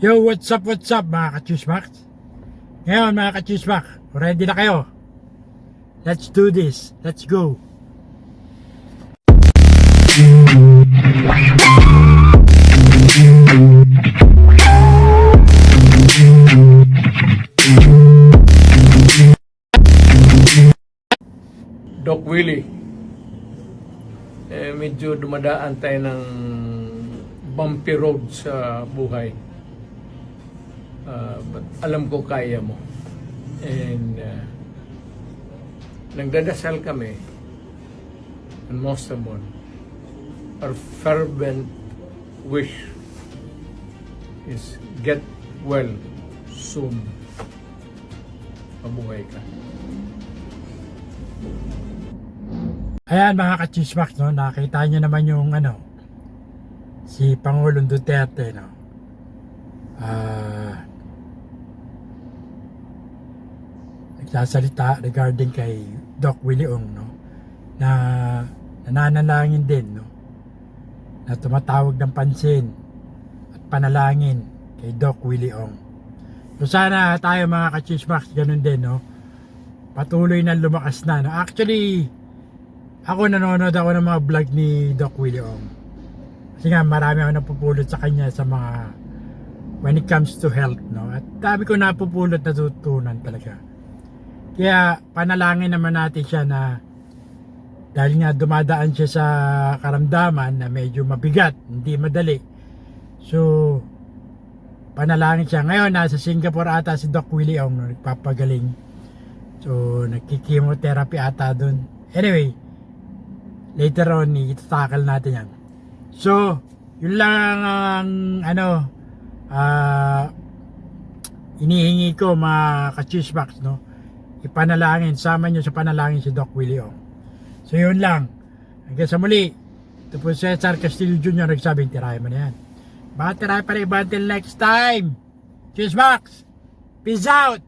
Yo, what's up mga ka-Chusmax? Ngayon mga ka-Chusmax, ready na kayo? Let's do this, let's go! Doc Willie, medyo dumadaan tayo ng bumpy road sa buhay. But alam ko kaya mo. And nagdadasal kami, and most of all, our fervent wish is get well soon. Mabuhay ka. Ayan mga ka-Chismax, no? Nakita nyo naman yung si Pangulong Duterte, no? Nagsasalita regarding kay Doc Willie Ong, no? Na nananalangin din, no? Na tumatawag ng pansin at panalangin kay Doc Willie Ong. So sana tayo mga ka-Chismax ganun din, no? Patuloy na lumakas na, no? Actually, ako nanonood ako ng mga vlog ni Doc Willie Ong. Kasi nga marami ako napupulot sa kanya sa mga when it comes to health, no? At dami ko napupulot na tutunan talaga. Kaya panalangin naman natin siya na dahil nga dumadaan siya sa karamdaman na medyo mabigat, hindi madali. So panalangin siya. Ngayon nasa Singapore ata si Doc Willie Ong, no? Nagpapagaling. So nagki-chemotherapy ata doon. Anyway, later on itatakal natin yan. So yun lang ang inihingi ko mga ka-Chismax, no? Ipanalangin, sama nyo sa panalangin si Doc Willie Ong. So yun lang. Hanggang sa muli, ito po Cesar Castillo Jr. nagsabing tirahin mo na yan. Baka tirahin pa rin iba until next time. Chismax, peace out!